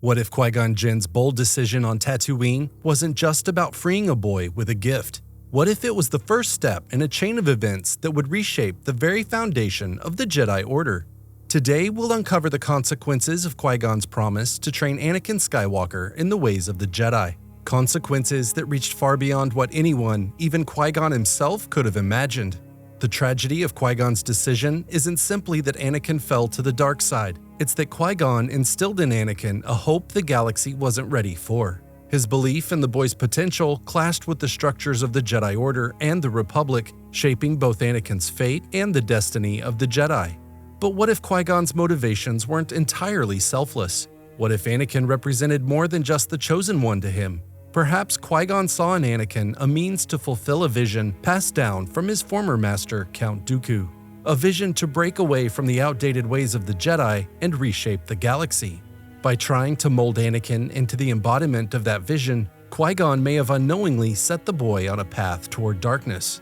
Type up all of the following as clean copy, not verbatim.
What if Qui-Gon Jinn's bold decision on Tatooine wasn't just about freeing a boy with a gift? What if it was the first step in a chain of events that would reshape the very foundation of the Jedi Order? Today, we'll uncover the consequences of Qui-Gon's promise to train Anakin Skywalker in the ways of the Jedi. Consequences that reached far beyond what anyone, even Qui-Gon himself, could have imagined. The tragedy of Qui-Gon's decision isn't simply that Anakin fell to the dark side. It's that Qui-Gon instilled in Anakin a hope the galaxy wasn't ready for. His belief in the boy's potential clashed with the structures of the Jedi Order and the Republic, shaping both Anakin's fate and the destiny of the Jedi. But what if Qui-Gon's motivations weren't entirely selfless? What if Anakin represented more than just the chosen one to him? Perhaps Qui-Gon saw in Anakin a means to fulfill a vision passed down from his former master, Count Dooku. A vision to break away from the outdated ways of the Jedi and reshape the galaxy. By trying to mold Anakin into the embodiment of that vision, Qui-Gon may have unknowingly set the boy on a path toward darkness.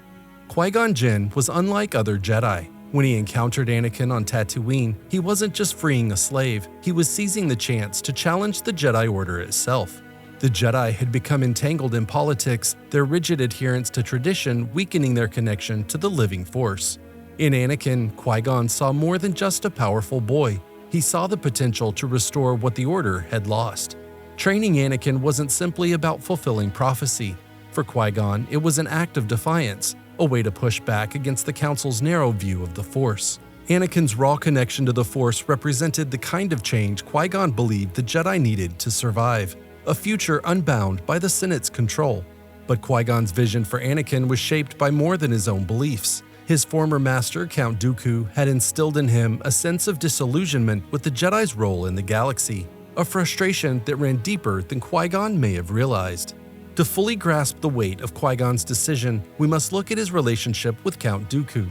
Qui-Gon Jinn was unlike other Jedi. When he encountered Anakin on Tatooine, he wasn't just freeing a slave, he was seizing the chance to challenge the Jedi Order itself. The Jedi had become entangled in politics, their rigid adherence to tradition weakening their connection to the living force. In Anakin, Qui-Gon saw more than just a powerful boy. He saw the potential to restore what the Order had lost. Training Anakin wasn't simply about fulfilling prophecy. For Qui-Gon, it was an act of defiance, a way to push back against the Council's narrow view of the Force. Anakin's raw connection to the Force represented the kind of change Qui-Gon believed the Jedi needed to survive. A future unbound by the Senate's control. But Qui-Gon's vision for Anakin was shaped by more than his own beliefs. His former master, Count Dooku, had instilled in him a sense of disillusionment with the Jedi's role in the galaxy, a frustration that ran deeper than Qui-Gon may have realized. To fully grasp the weight of Qui-Gon's decision, we must look at his relationship with Count Dooku.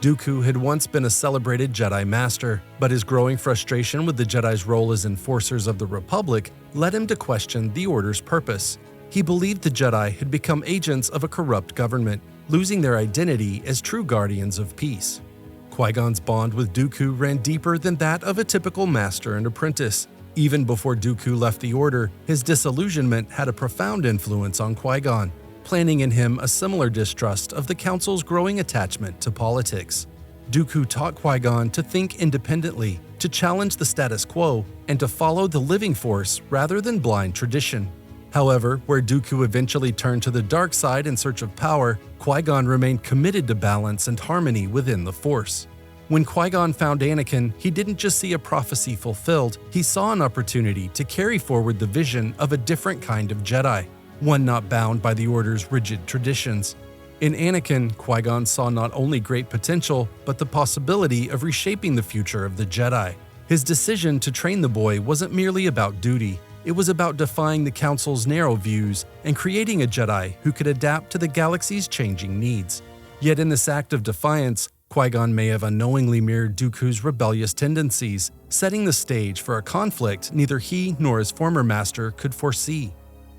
Dooku had once been a celebrated Jedi Master, but his growing frustration with the Jedi's role as enforcers of the Republic led him to question the Order's purpose. He believed the Jedi had become agents of a corrupt government, losing their identity as true guardians of peace. Qui-Gon's bond with Dooku ran deeper than that of a typical master and apprentice. Even before Dooku left the Order, his disillusionment had a profound influence on Qui-Gon, planting in him a similar distrust of the Council's growing attachment to politics. Dooku taught Qui-Gon to think independently, to challenge the status quo, and to follow the living force rather than blind tradition. However, where Dooku eventually turned to the dark side in search of power, Qui-Gon remained committed to balance and harmony within the Force. When Qui-Gon found Anakin, he didn't just see a prophecy fulfilled, he saw an opportunity to carry forward the vision of a different kind of Jedi, one not bound by the Order's rigid traditions. In Anakin, Qui-Gon saw not only great potential, but the possibility of reshaping the future of the Jedi. His decision to train the boy wasn't merely about duty, it was about defying the Council's narrow views and creating a Jedi who could adapt to the galaxy's changing needs. Yet in this act of defiance, Qui-Gon may have unknowingly mirrored Dooku's rebellious tendencies, setting the stage for a conflict neither he nor his former master could foresee.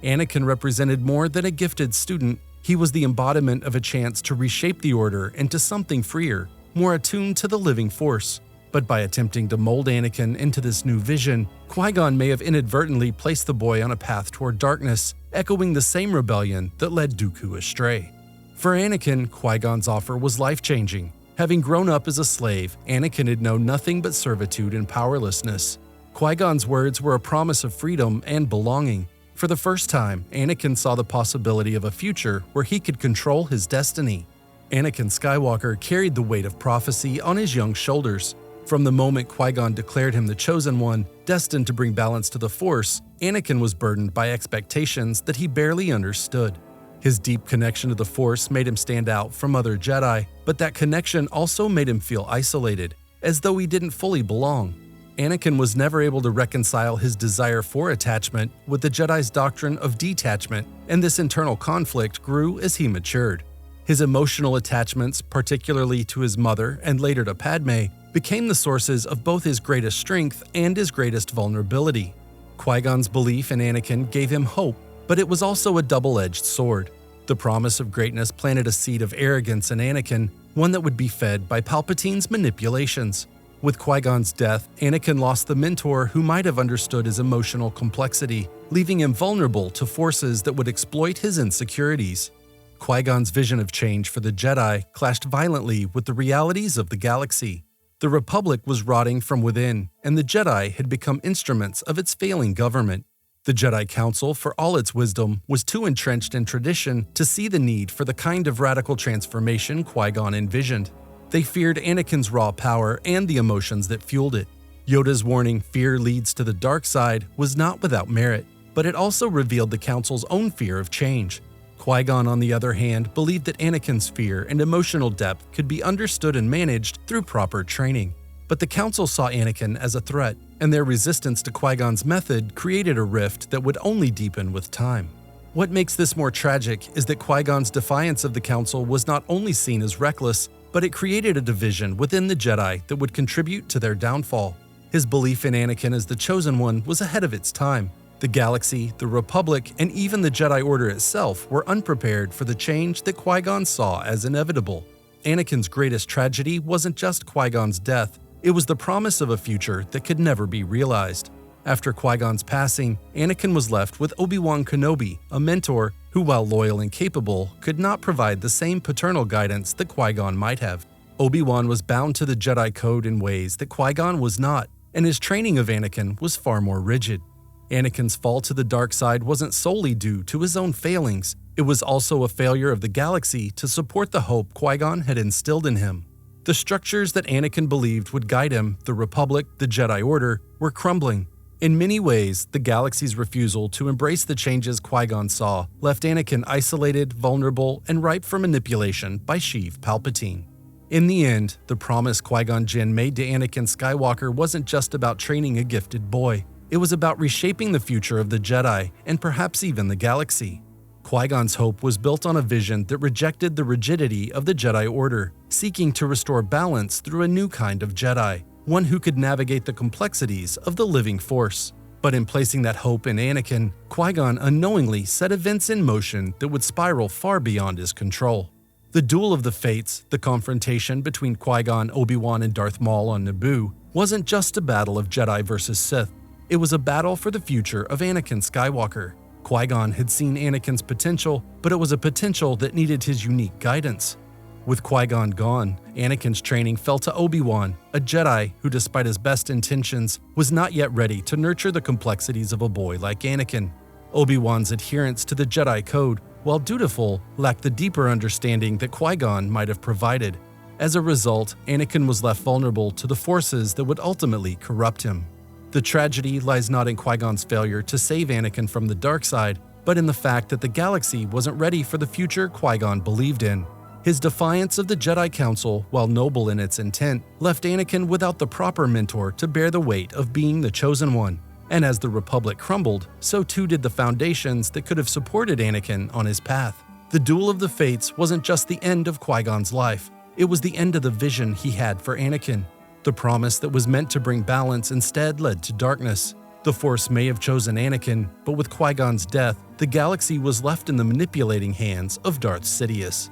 Anakin represented more than a gifted student, he was the embodiment of a chance to reshape the Order into something freer, more attuned to the living force. But by attempting to mold Anakin into this new vision, Qui-Gon may have inadvertently placed the boy on a path toward darkness, echoing the same rebellion that led Dooku astray. For Anakin, Qui-Gon's offer was life-changing. Having grown up as a slave, Anakin had known nothing but servitude and powerlessness. Qui-Gon's words were a promise of freedom and belonging. For the first time, Anakin saw the possibility of a future where he could control his destiny. Anakin Skywalker carried the weight of prophecy on his young shoulders. From the moment Qui-Gon declared him the Chosen One, destined to bring balance to the Force, Anakin was burdened by expectations that he barely understood. His deep connection to the Force made him stand out from other Jedi, but that connection also made him feel isolated, as though he didn't fully belong. Anakin was never able to reconcile his desire for attachment with the Jedi's doctrine of detachment, and this internal conflict grew as he matured. His emotional attachments, particularly to his mother and later to Padme, became the sources of both his greatest strength and his greatest vulnerability. Qui-Gon's belief in Anakin gave him hope, but it was also a double-edged sword. The promise of greatness planted a seed of arrogance in Anakin, one that would be fed by Palpatine's manipulations. With Qui-Gon's death, Anakin lost the mentor who might have understood his emotional complexity, leaving him vulnerable to forces that would exploit his insecurities. Qui-Gon's vision of change for the Jedi clashed violently with the realities of the galaxy. The Republic was rotting from within, and the Jedi had become instruments of its failing government. The Jedi Council, for all its wisdom, was too entrenched in tradition to see the need for the kind of radical transformation Qui-Gon envisioned. They feared Anakin's raw power and the emotions that fueled it. Yoda's warning, "Fear leads to the dark side," was not without merit, but it also revealed the Council's own fear of change. Qui-Gon, on the other hand, believed that Anakin's fear and emotional depth could be understood and managed through proper training. But the Council saw Anakin as a threat, and their resistance to Qui-Gon's method created a rift that would only deepen with time. What makes this more tragic is that Qui-Gon's defiance of the Council was not only seen as reckless, but it created a division within the Jedi that would contribute to their downfall. His belief in Anakin as the Chosen One was ahead of its time. The galaxy, the Republic, and even the Jedi Order itself were unprepared for the change that Qui-Gon saw as inevitable. Anakin's greatest tragedy wasn't just Qui-Gon's death, it was the promise of a future that could never be realized. After Qui-Gon's passing, Anakin was left with Obi-Wan Kenobi, a mentor who, while loyal and capable, could not provide the same paternal guidance that Qui-Gon might have. Obi-Wan was bound to the Jedi Code in ways that Qui-Gon was not, and his training of Anakin was far more rigid. Anakin's fall to the dark side wasn't solely due to his own failings, it was also a failure of the galaxy to support the hope Qui-Gon had instilled in him. The structures that Anakin believed would guide him, the Republic, the Jedi Order, were crumbling. In many ways, the galaxy's refusal to embrace the changes Qui-Gon saw left Anakin isolated, vulnerable, and ripe for manipulation by Sheev Palpatine. In the end, the promise Qui-Gon Jinn made to Anakin Skywalker wasn't just about training a gifted boy. It was about reshaping the future of the Jedi, and perhaps even the galaxy. Qui-Gon's hope was built on a vision that rejected the rigidity of the Jedi Order, seeking to restore balance through a new kind of Jedi, one who could navigate the complexities of the living Force. But in placing that hope in Anakin, Qui-Gon unknowingly set events in motion that would spiral far beyond his control. The Duel of the Fates, the confrontation between Qui-Gon, Obi-Wan, and Darth Maul on Naboo, wasn't just a battle of Jedi versus Sith. It was a battle for the future of Anakin Skywalker. Qui-Gon had seen Anakin's potential, but it was a potential that needed his unique guidance. With Qui-Gon gone, Anakin's training fell to Obi-Wan, a Jedi who, despite his best intentions, was not yet ready to nurture the complexities of a boy like Anakin. Obi-Wan's adherence to the Jedi Code, while dutiful, lacked the deeper understanding that Qui-Gon might have provided. As a result, Anakin was left vulnerable to the forces that would ultimately corrupt him. The tragedy lies not in Qui-Gon's failure to save Anakin from the dark side, but in the fact that the galaxy wasn't ready for the future Qui-Gon believed in. His defiance of the Jedi Council, while noble in its intent, left Anakin without the proper mentor to bear the weight of being the Chosen One. And as the Republic crumbled, so too did the foundations that could have supported Anakin on his path. The Duel of the Fates wasn't just the end of Qui-Gon's life, it was the end of the vision he had for Anakin. The promise that was meant to bring balance instead led to darkness. The Force may have chosen Anakin, but with Qui-Gon's death, the galaxy was left in the manipulating hands of Darth Sidious.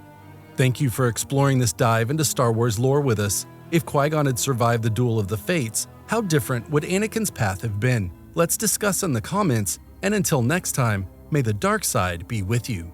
Thank you for exploring this dive into Star Wars lore with us. If Qui-Gon had survived the Duel of the Fates, how different would Anakin's path have been? Let's discuss in the comments, and until next time, may the dark side be with you.